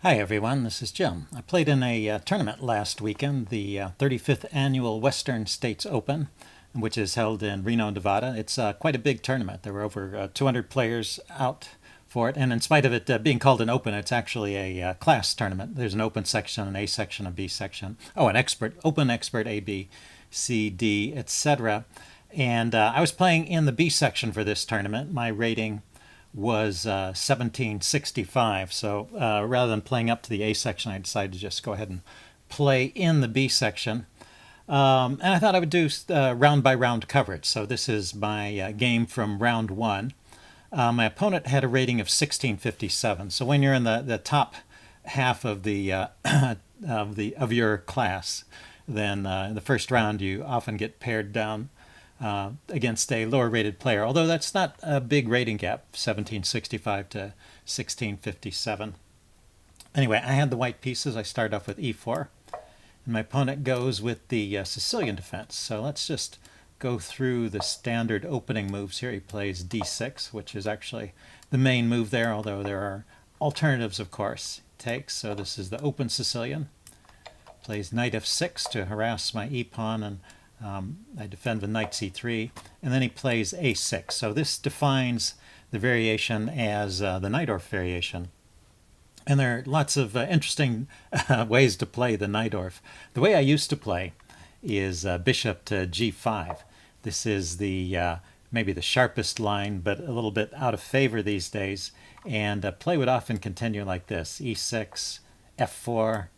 Hi everyone, this is Jim. I played in a tournament last weekend, the 35th Annual Western States Open, which is held in Reno, Nevada. It's quite a big tournament. There were over 200 players out for it, and in spite of it being called an open, it's actually a class tournament. There's an open section, an A section, a B section. Oh, an expert, open expert A, B, C, D, etc. And I was playing in the B section for this tournament. My rating was 1765. So rather than playing up to the A section, I decided to just go ahead and play in the B section. And I thought I would do round by round coverage. So this is my game from round one. My opponent had a rating of 1657. So when you're in the top half of the of your class, then in the first round you often get paired down against a lower rated player, although that's not a big rating gap, 1765 to 1657. Anyway, I had the white pieces. I start off with e4, and my opponent goes with the Sicilian defense. So let's just go through the standard opening moves here. He plays d6, which is actually the main move there, although there are alternatives, of course. Takes, so this is the open Sicilian. Plays knight f6 to harass my e-pawn, and I defend with knight c3, and then he plays a6. So this defines the variation as the Najdorf variation. And there are lots of interesting ways to play the Najdorf. The way I used to play is bishop to g5. This is the maybe the sharpest line, but a little bit out of favor these days. And play would often continue like this: e6, f4,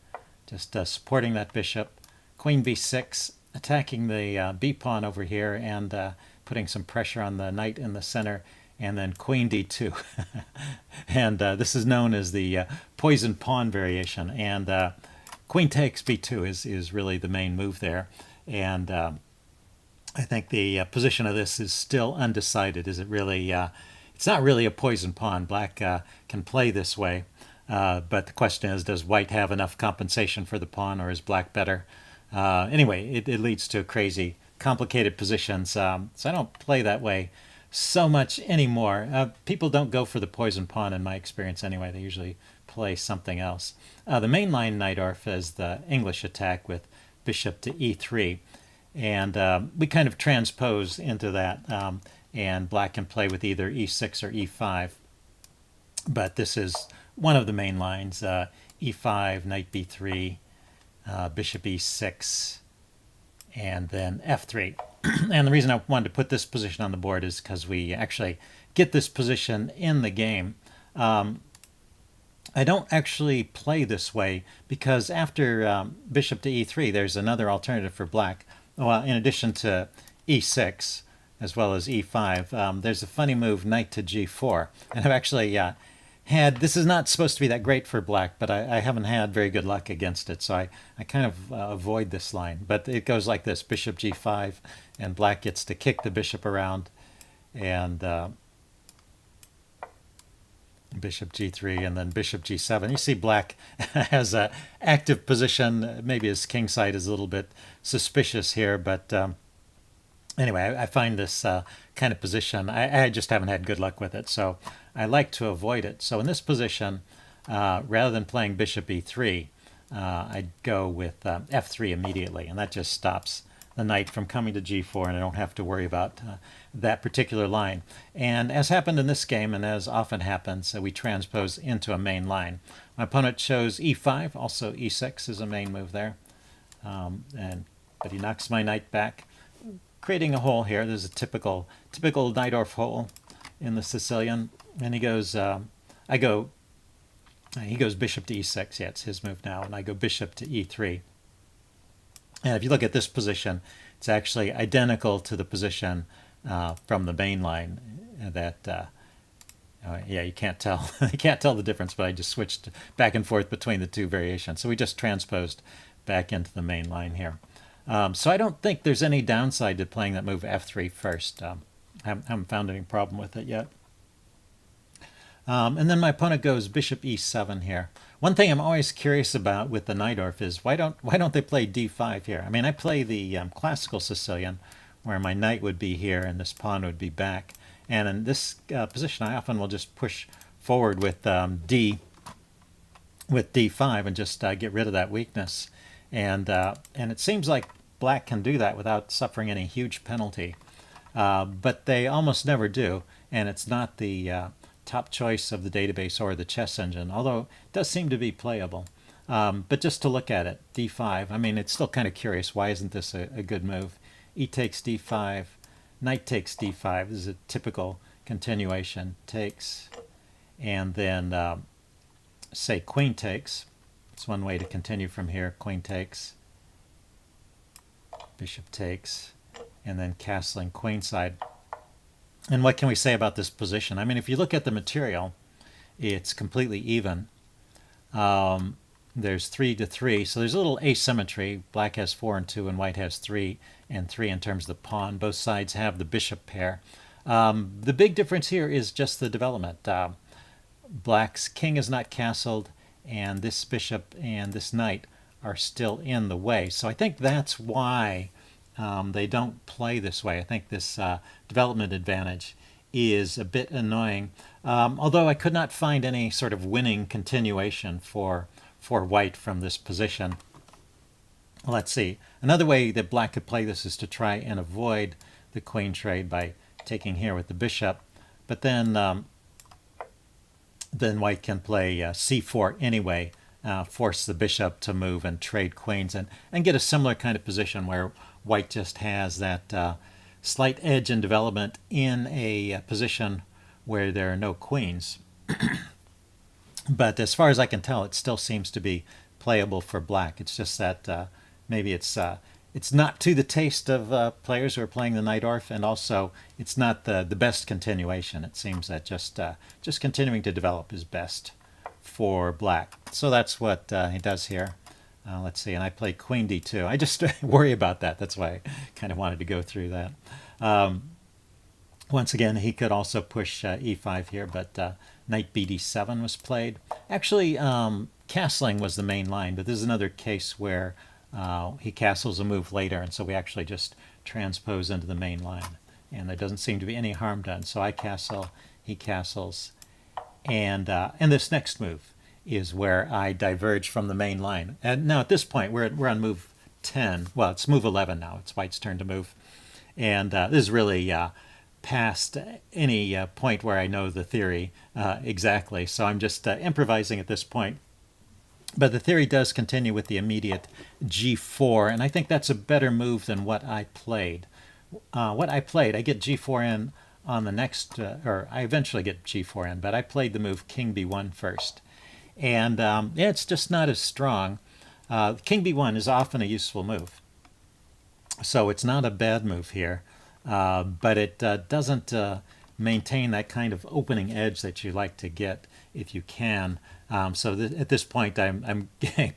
just supporting that bishop, queen b6, attacking the b-pawn over here and putting some pressure on the knight in the center, and then queen d2. And this is known as the poison pawn variation. And queen takes b2 is really the main move there. And I think the position of this is still undecided. Is it really... it's not really a poison pawn. Black can play this way. But the question is, does white have enough compensation for the pawn, or is black better? Anyway, it leads to crazy, complicated positions. So I don't play that way so much anymore. People don't go for the poison pawn in my experience anyway. They usually play something else. The mainline Najdorf is the English attack with bishop to e3. And we kind of transpose into that. And black can play with either e6 or e5. But this is one of the main lines. E5, knight b3, bishop e6, and then f3. And the reason I wanted to put this position on the board is because we actually get this position in the game. I don't actually play this way because after bishop to e3, there's another alternative for black. Well, in addition to e6 as well as e5, there's a funny move, knight to g4. And I've actually this is not supposed to be that great for black, but I haven't had very good luck against it, so I kind of avoid this line. But it goes like this: bishop g5, and black gets to kick the bishop around, and bishop g3, and then bishop g7. You see black has an active position. Maybe his king side is a little bit suspicious here, but anyway, I find this kind of position, I just haven't had good luck with it, so I like to avoid it. So in this position, rather than playing bishop e3, I'd go with f3 immediately, and that just stops the knight from coming to g4, and I don't have to worry about that particular line. And as happened in this game, and as often happens, we transpose into a main line. My opponent chose e5, also e6 is a main move there, but he knocks my knight back, creating a hole here. There's a typical Najdorf hole in the Sicilian, and he goes he goes bishop to e6. Yeah, it's his move now, and I go bishop to e3. And if you look at this position, it's actually identical to the position from the main line. That yeah, you can't tell you can't tell the difference, but I just switched back and forth between the two variations. So we just transposed back into the main line here. So I don't think there's any downside to playing that move f3 first. Haven't found any problem with it yet. And then my opponent goes bishop e7 here. One thing I'm always curious about with the Najdorf is why don't they play d5 here? I mean, I play the classical Sicilian, where my knight would be here and this pawn would be back. And in this position, I often will just push forward with d with d5 and just get rid of that weakness. And it seems like black can do that without suffering any huge penalty. But they almost never do, and it's not the top choice of the database or the chess engine, although it does seem to be playable. But just to look at it, d5, I mean, it's still kind of curious. Why isn't this a good move? E takes d5, knight takes d5. This is a typical continuation. Takes, and then say queen takes. It's one way to continue from here. Queen takes, bishop takes, and then castling queenside. And what can we say about this position? I mean, if you look at the material, it's completely even. There's 3 to 3, so there's a little asymmetry. Black has 4 and 2, and white has 3 and 3 in terms of the pawn. Both sides have the bishop pair. The big difference here is just the development. Black's king is not castled, and this bishop and this knight are still in the way. So I think that's why they don't play this way. I think this development advantage is a bit annoying, although I could not find any sort of winning continuation for white from this position. Let's see. Another way that black could play this is to try and avoid the queen trade by taking here with the bishop, but then white can play c4 anyway, force the bishop to move and trade queens, and get a similar kind of position where white just has that slight edge in development in a position where there are no queens. But as far as I can tell, it still seems to be playable for black. It's just that maybe it's not to the taste of players who are playing the Najdorf, and also it's not the best continuation. It seems that just continuing to develop is best for black. So that's what he does here. Let's see, and I play queen d2. I just worry about that. That's why I kind of wanted to go through that. Once again, he could also push e5 here, but knight bd7 was played. Actually, castling was the main line, but this is another case where he castles a move later, and so we actually just transpose into the main line. And there doesn't seem to be any harm done. So I castle, he castles, and this next move is where I diverge from the main line. And now at this point, we're on move 10. Well, it's move 11 now. It's white's turn to move. And this is really past any point where I know the theory exactly. So I'm just improvising at this point. But the theory does continue with the immediate g4, and I think that's a better move than what I played. I get g4 in on the next, or I eventually get g4 in, but I played the move king b1 first. And yeah, it's just not as strong. King b1 is often a useful move. So it's not a bad move here, but it doesn't maintain that kind of opening edge that you like to get if you can. So at this point, I'm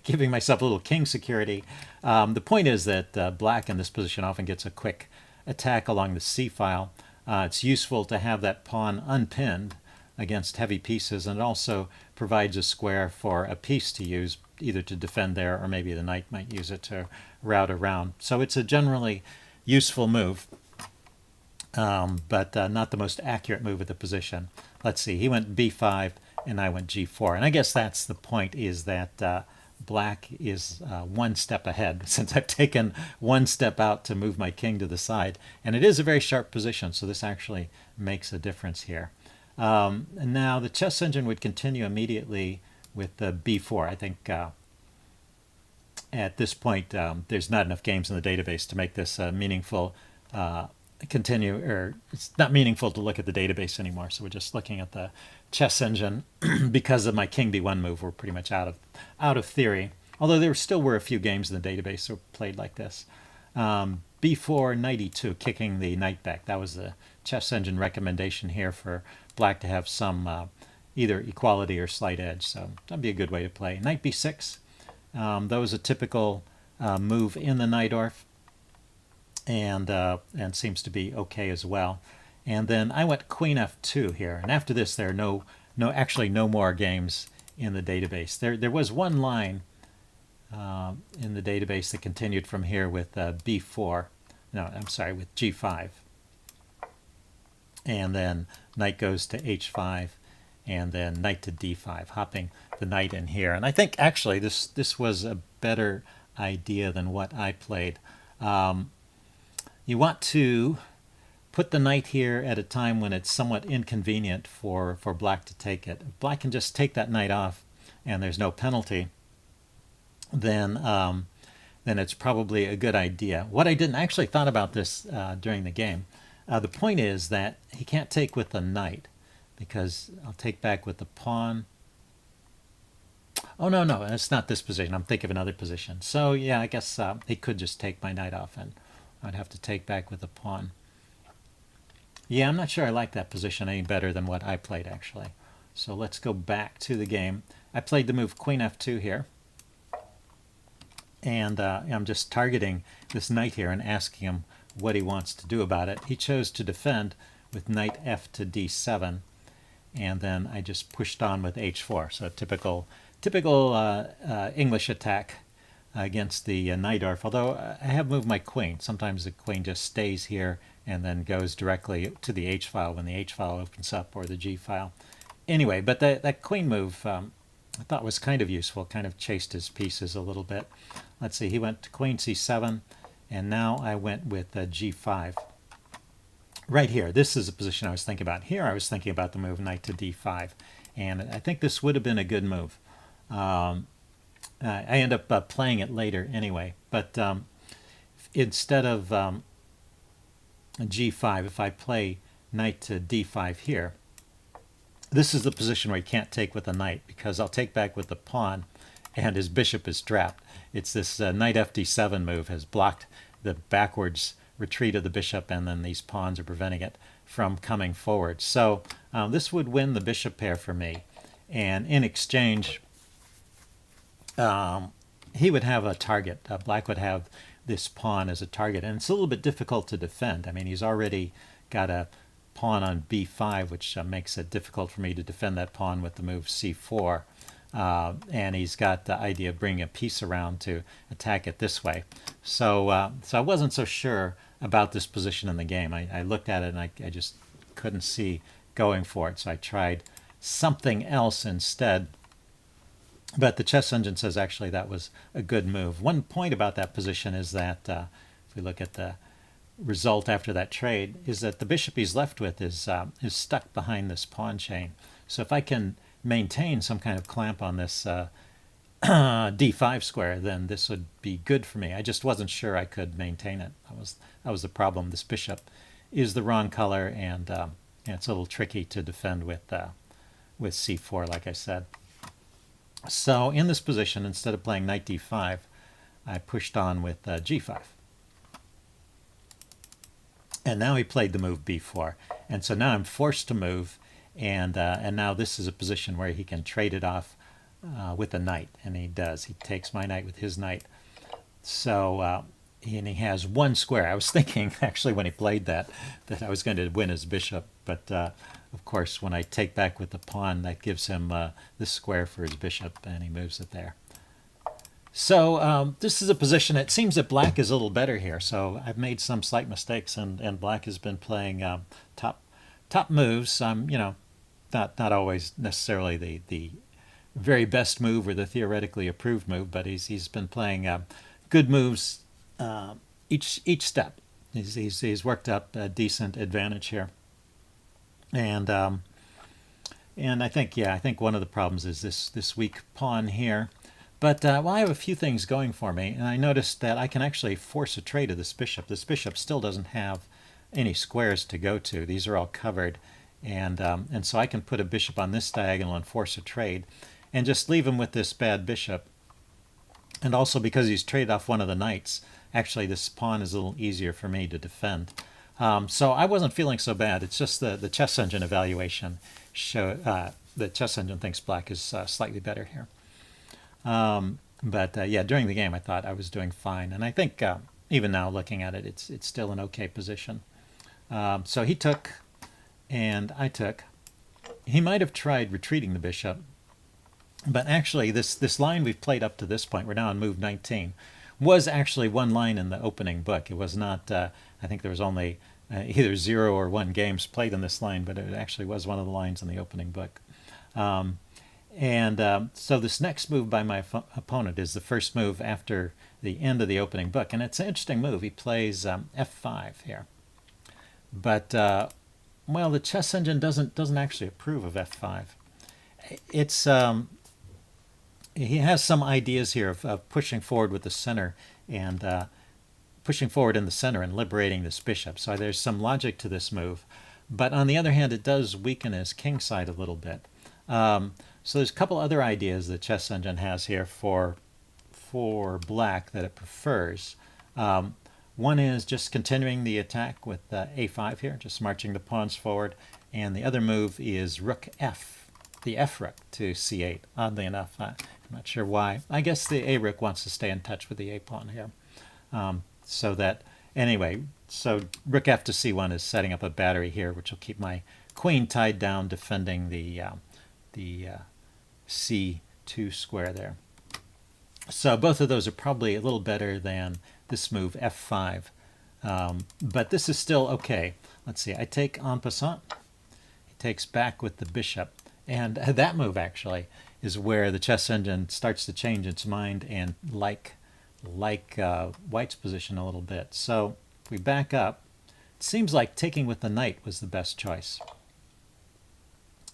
giving myself a little king security. The point is that black in this position often gets a quick attack along the c-file. It's useful to have that pawn unpinned against heavy pieces, and it also provides a square for a piece to use, either to defend there or maybe the knight might use it to route around. So it's a generally useful move, but not the most accurate move at the position. Let's see, he went b5 and I went g4, and I guess that's the point, is that black is one step ahead, since I've taken one step out to move my king to the side, and it is a very sharp position, so this actually makes a difference here. And now the chess engine would continue immediately with b4. I think at this point there's not enough games in the database to make this meaningful continue, or it's not meaningful to look at the database anymore, so we're just looking at the chess engine. Because of my king b1 move, we're pretty much out of theory, although there still were a few games in the database that were played like this. b4 knight e2, kicking the knight back. That was the chess engine recommendation here, for black to have some either equality or slight edge, so that'd be a good way to play. Knight b6, that was a typical move in the Najdorf, and seems to be okay as well. And then I went queen f2 here, and after this there are actually no more games in the database. There was one line in the database that continued from here with b4. No, I'm sorry, with g5. And then knight goes to h5, and then knight to d5, hopping the knight in here. And I think actually this was a better idea than what I played. You want to put the knight here at a time when it's somewhat inconvenient for black to take it. If black can just take that knight off and there's no penalty, then it's probably a good idea. What I didn't actually thought about this during the game. The point is that he can't take with the knight because I'll take back with the pawn. Oh, no, it's not this position. I'm thinking of another position. So, yeah, I guess he could just take my knight off and I'd have to take back with the pawn. Yeah, I'm not sure I like that position any better than what I played, actually. So let's go back to the game. I played the move queen f2 here. And I'm just targeting this knight here and asking him what he wants to do about it. He chose to defend with knight f to d7. And then I just pushed on with h4. So typical English attack against the Najdorf, although I have moved my queen. Sometimes the queen just stays here and then goes directly to the h-file when the h-file opens up, or the g-file. Anyway, but that queen move I thought was kind of useful, kind of chased his pieces a little bit. Let's see, he went to queen c7, and now I went with g5. Right here, this is a position I was thinking about. Here I was thinking about the move knight to d5, and I think this would have been a good move. I end up playing it later anyway, but instead of g5, if I play knight to d5 here, this is the position where he can't take with a knight, because I'll take back with the pawn and his bishop is trapped. It's this knight fd7 move has blocked the backwards retreat of the bishop, and then these pawns are preventing it from coming forward. So this would win the bishop pair for me, and in exchange he would have a target. Black would have this pawn as a target, and it's a little bit difficult to defend. I mean, he's already got a pawn on b5, which makes it difficult for me to defend that pawn with the move c4. And he's got the idea of bringing a piece around to attack it this way. So so I wasn't so sure about this position in the game. I looked at it and I just couldn't see going for it. So I tried something else instead. But the chess engine says actually that was a good move. One point about that position is that if we look at the result after that trade, is that the bishop he's left with is stuck behind this pawn chain. So if I can maintain some kind of clamp on this d5 square, then this would be good for me. I just wasn't sure I could maintain it. That was the problem. This bishop is the wrong color, and it's a little tricky to defend with c4, like I said. So in this position, instead of playing knight d5, I pushed on with g5. And now he played the move b4. And so now I'm forced to move, and now this is a position where he can trade it off with a knight, and he does. He takes my knight with his knight. So and he has one square. I was thinking, actually, when he played that I was going to win his bishop, but of course, when I take back with the pawn, that gives him this square for his bishop, and he moves it there. So this is a position, it seems that black is a little better here. So I've made some slight mistakes, and black has been playing top moves. You know, not always necessarily the very best move or the theoretically approved move, but he's been playing good moves each step. He's worked up a decent advantage here, and I think one of the problems is this weak pawn here. But well, I have a few things going for me, and I noticed that I can actually force a trade of this bishop. This bishop still doesn't have any squares to go to. These are all covered, and so I can put a bishop on this diagonal and force a trade, and just leave him with this bad bishop. And also because he's traded off one of the knights, actually this pawn is a little easier for me to defend. So I wasn't feeling so bad. It's just the chess engine evaluation the chess engine thinks black is slightly better here. But yeah, during the game I thought I was doing fine, and I think even now looking at it, it's still an okay position. So he took, and I took. He might have tried retreating the bishop, but actually this line we've played up to this point, we're now on move 19, was actually one line in the opening book. It was not, I think there was only either 0 or 1 games played in this line, but it actually was one of the lines in the opening book. So this next move by my opponent is the first move after the end of the opening book, and it's an interesting move. He plays f5 here, but well, the chess engine doesn't actually approve of f5. It's he has some ideas here of pushing forward with the center and pushing forward in the center and liberating this bishop. So there's some logic to this move, but on the other hand, it does weaken his king side a little bit. So there's a couple other ideas the chess engine has here for black that it prefers. One is just continuing the attack with a5 here, just marching the pawns forward, and the other move is rook f, the f rook to c8. Oddly enough, I'm not sure why. I guess the a rook wants to stay in touch with the a pawn here. So that, anyway, so rook f to c1 is setting up a battery here, which will keep my queen tied down, defending the c2 square there. So both of those are probably a little better than this move f5, but this is still okay. Let's see, I take en passant. He takes back with the bishop, and that move actually is where the chess engine starts to change its mind and like White's position a little bit. So if we back up, it seems like taking with the knight was the best choice.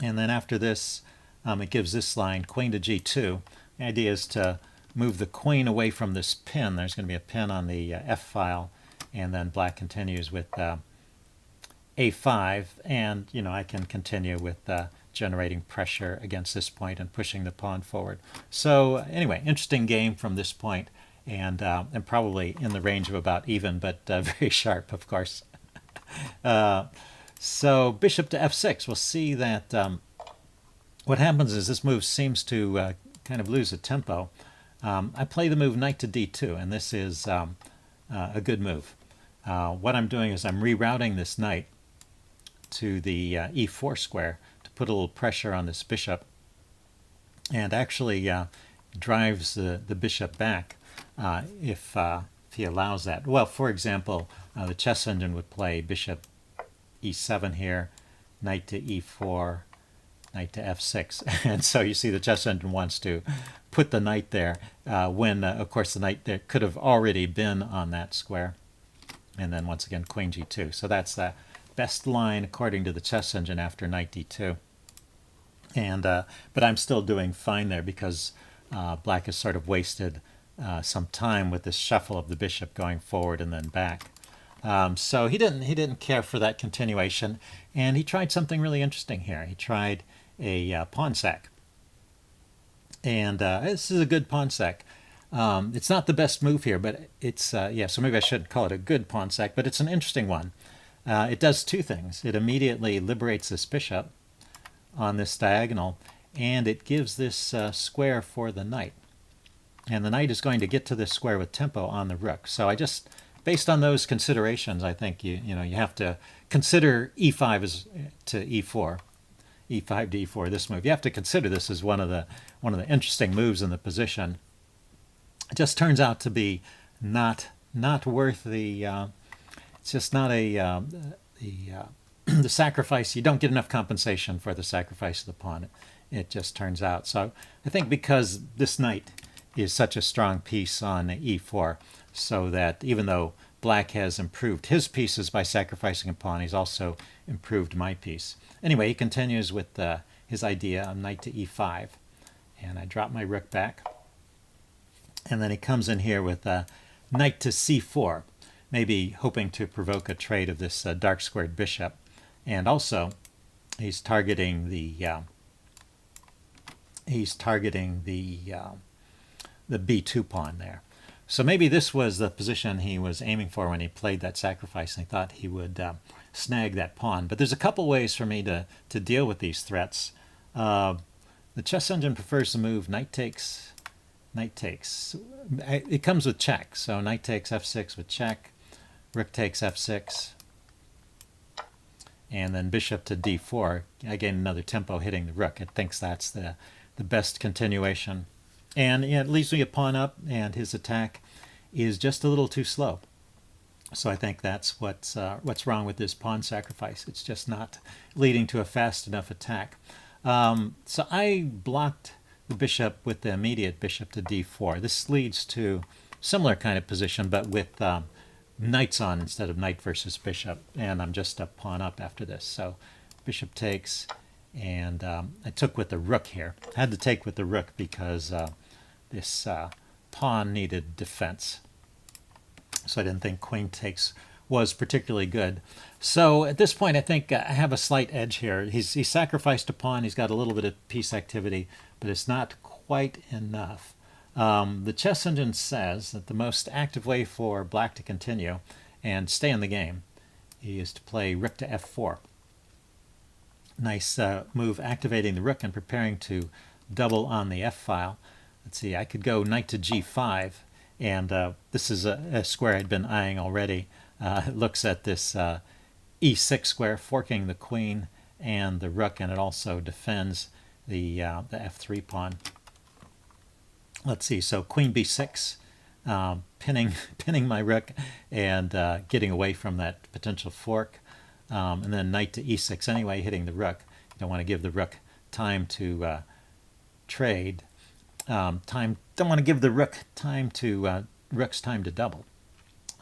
And then after this, it gives this line, queen to g2. The idea is to move the queen away from this pin. There's going to be a pin on the f file, and then black continues with a5, and I can continue with generating pressure against this point and pushing the pawn forward. So anyway, interesting game from this point, and probably in the range of about even, but very sharp, of course. So bishop to f6, we'll see that what happens is this move seems to kind of lose a tempo. I play the move knight to d2, and this is a good move. What I'm doing is I'm rerouting this knight to the e4 square to put a little pressure on this bishop, and actually drives the bishop back if he allows that. Well, for example, the chess engine would play bishop e7 here, knight to e4, knight to f6, and so you see the chess engine wants to put the knight there when, of course, the knight there could have already been on that square. And then once again, queen g2. So that's the best line according to the chess engine after knight d2. And but I'm still doing fine there because black has sort of wasted some time with this shuffle of the bishop going forward and then back. So he didn't care for that continuation, and he tried something really interesting here. He tried a pawn sack, and this is a good pawn sack. It's not the best move here, but it's yeah. So maybe I shouldn't call it a good pawn sack, but it's an interesting one. It does two things. It immediately liberates this bishop on this diagonal, and it gives this square for the knight. And the knight is going to get to this square with tempo on the rook. So I just, based on those considerations, I think you have to consider e5 as to e4, e5 to e4. This move, you have to consider this as one of the interesting moves in the position. It just turns out to be not worth the. It's just not a the sacrifice. You don't get enough compensation for the sacrifice of the pawn. It just turns out. So I think because this knight is such a strong piece on e4, so that even though black has improved his pieces by sacrificing a pawn, he's also improved my piece. Anyway, he continues with his idea of knight to e5, and I drop my rook back, and then he comes in here with knight to c4, maybe hoping to provoke a trade of this dark squared bishop, and also he's targeting the b2 pawn there. So maybe this was the position he was aiming for when he played that sacrifice, and he thought he would snag that pawn. But there's a couple ways for me to deal with these threats. The chess engine prefers the move knight takes. It comes with check, so knight takes f6 with check, rook takes f6, and then bishop to d4. I gain another tempo hitting the rook. It thinks that's the best continuation. And it leaves me a pawn up, and his attack is just a little too slow. So I think that's what's wrong with this pawn sacrifice. It's just not leading to a fast enough attack. So I blocked the bishop with the immediate bishop to d4. This leads to similar kind of position, but with knights on instead of knight versus bishop, and I'm just a pawn up after this. So bishop takes, and I took with the rook here. I had to take with the rook because this pawn needed defense. So I didn't think queen takes was particularly good. So at this point, I think I have a slight edge here. He sacrificed a pawn. He's got a little bit of piece activity, but it's not quite enough. The chess engine says that the most active way for black to continue and stay in the game is to play rook to f4. Nice move, activating the rook and preparing to double on the f file. Let's see, I could go knight to g5, and this is a square I'd been eyeing already. It looks at this e6 square, forking the queen and the rook, and it also defends the f3 pawn. Let's see, so queen b6, pinning my rook and getting away from that potential fork, and then knight to e6 anyway, hitting the rook. You don't want to give the rook time to trade. Don't want to give the rook time to rook's time to double.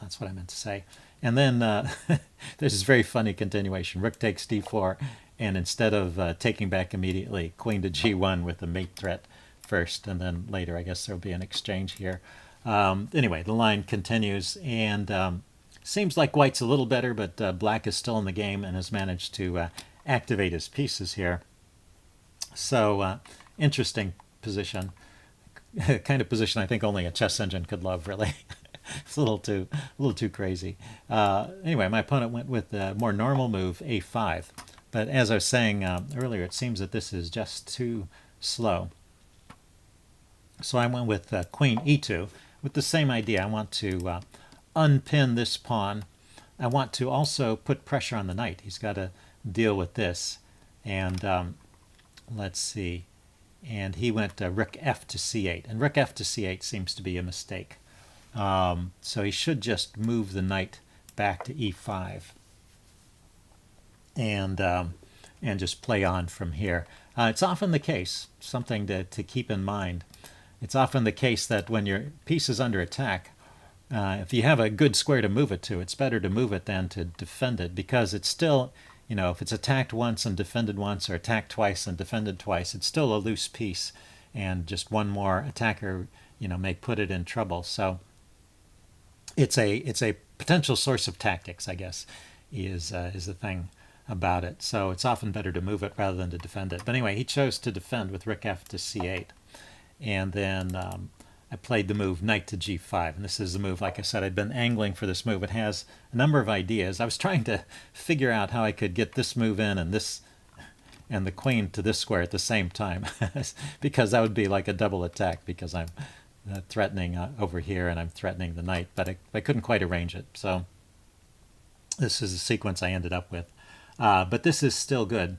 That's what I meant to say. And then there's this very funny continuation. Rook takes d4, and instead of taking back immediately, queen to g1 with a mate threat first, and then later I guess there'll be an exchange here. Anyway, the line continues, and seems like white's a little better, but black is still in the game and has managed to activate his pieces here. So interesting position. Kind of position I think only a chess engine could love, really. It's a little too crazy. Anyway, my opponent went with a more normal move, a5. But as I was saying earlier, it seems that this is just too slow. So I went with queen e2 with the same idea. I want to unpin this pawn. I want to also put pressure on the knight. He's got to deal with this. And let's see. And he went rook f to c8. And rook f to c8 seems to be a mistake. So he should just move the knight back to e5 and just play on from here. It's often the case, something to keep in mind. It's often the case that when your piece is under attack, if you have a good square to move it to, it's better to move it than to defend it, because it's still, you know, if it's attacked once and defended once, or attacked twice and defended twice, it's still a loose piece, and just one more attacker, you know, may put it in trouble. So it's a potential source of tactics, I guess, is the thing about it. So it's often better to move it rather than to defend it. But anyway, he chose to defend with rook f to c8. And then I played the move knight to g5. And this is the move, like I said, I'd been angling for this move. It has a number of ideas. I was trying to figure out how I could get this move in and this and the queen to this square at the same time, because that would be like a double attack, because I'm threatening over here and I'm threatening the knight, but I couldn't quite arrange it. So this is the sequence I ended up with. But this is still good.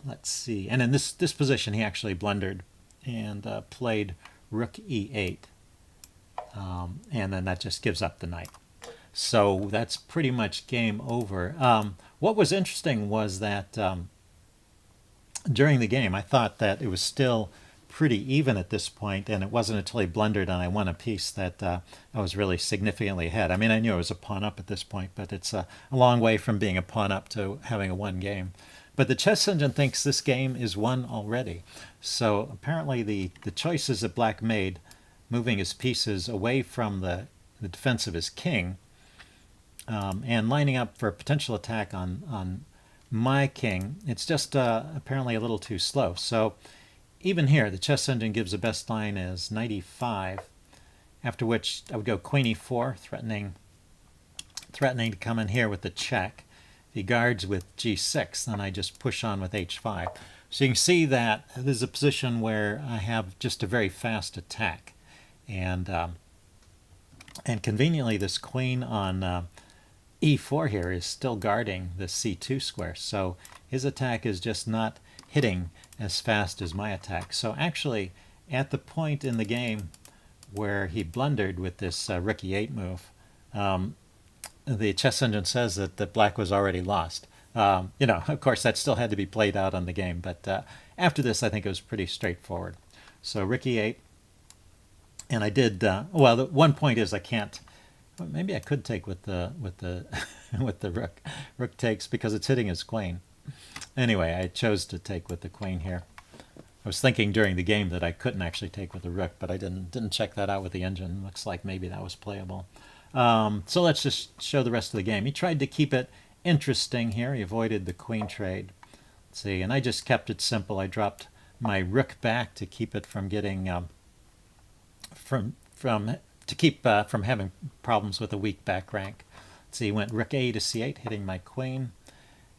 Let's see. And in this position, he actually blundered and played rook e8. And then that just gives up the knight. So that's pretty much game over. What was interesting was that during the game, I thought that it was still pretty even at this point, and it wasn't until he blundered and I won a piece that I was really significantly ahead. I mean, I knew I was a pawn up at this point, but it's a long way from being a pawn up to having a won game. But the chess engine thinks this game is won already. So apparently the choices that black made, moving his pieces away from the defense of his king, and lining up for a potential attack on my king, it's just apparently a little too slow. So even here, the chess engine gives the best line as knight e5, after which I would go queen e4, threatening to come in here with the check. If he guards with g6, then I just push on with h5. So you can see that this is a position where I have just a very fast attack. And conveniently, this queen on e4 here is still guarding the c2 square. So his attack is just not hitting as fast as my attack. So actually, at the point in the game where he blundered with this rook e8 move, the chess engine says that black was already lost. Of course, that still had to be played out on the game. But after this, I think it was pretty straightforward. So rook e8. And I did, well, the one point is I can't, well, maybe I could take with the with the rook. Rook takes because it's hitting his queen. Anyway, I chose to take with the queen here. I was thinking during the game that I couldn't actually take with the rook, but I didn't check that out with the engine. Looks like maybe that was playable. So let's just show the rest of the game. He tried to keep it interesting here. He avoided the queen trade. Let's see, and I just kept it simple. I dropped my rook back to keep it from getting from having problems with a weak back rank. Let's see, he went rook a to c8, hitting my queen,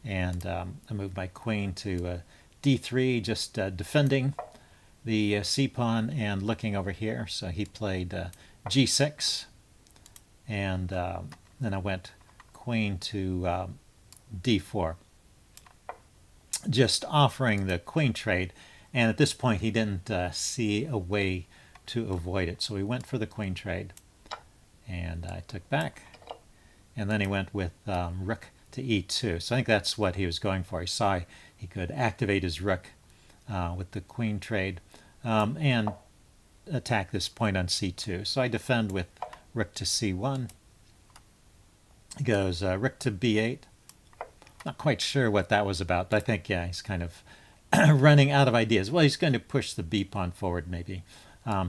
and I moved my queen to d3, just defending the c pawn and looking over here. So he played g6, and then I went queen to d4, just offering the queen trade. And at this point, he didn't see a way to avoid it. So he went for the queen trade, and I took back. And then he went with rook to e2. So I think that's what he was going for. He saw he could activate his rook with the queen trade and attack this point on c2. So I defend with rook to c1. He goes rook to b8. Not quite sure what that was about, but I think, yeah, he's kind of running out of ideas. Well, he's going to push the b pawn forward, maybe.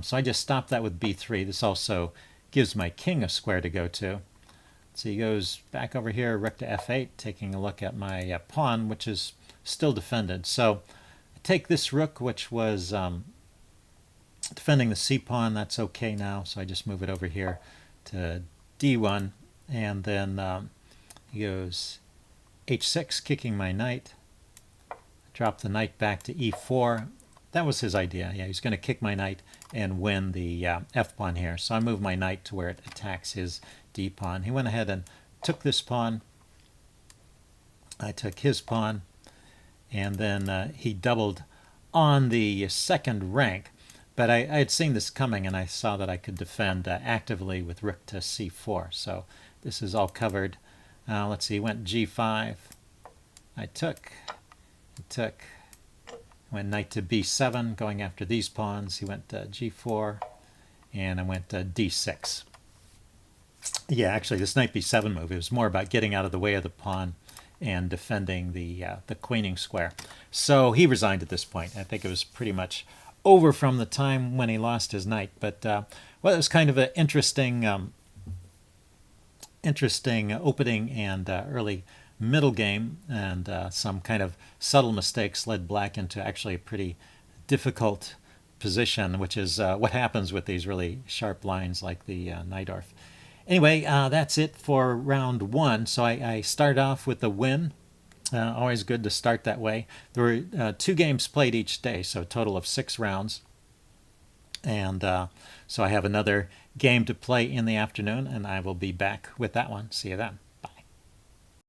So I just stopped that with b3. This also gives my king a square to go to. So he goes back over here, rook to f8, taking a look at my pawn, which is still defended. So I take this rook, which was defending the c pawn. That's okay now. So I just move it over here to d1, and then he goes h6, kicking my knight. Drop the knight back to e4. That was his idea. Yeah, he's going to kick my knight and win the f-pawn here. So I move my knight to where it attacks his d-pawn. He went ahead and took this pawn. I took his pawn. And then he doubled on the second rank. But I had seen this coming, and I saw that I could defend actively with rook to c4. So this is all covered. Let's see, he went g5. I took. He took. Went knight to b7, going after these pawns. He went g4, and I went d6. Yeah, actually, this knight b7 move, it was more about getting out of the way of the pawn and defending the queening square. So he resigned at this point. I think it was pretty much over from the time when he lost his knight. But, well, it was kind of an interesting opening and early middle game, and some kind of subtle mistakes led black into actually a pretty difficult position, which is what happens with these really sharp lines like the Najdorf. Anyway, that's it for round one. So I start off with a win. Always good to start that way. There were 2 games played each day, so a total of 6 rounds. And so I have another game to play in the afternoon, and I will be back with that one. See you then.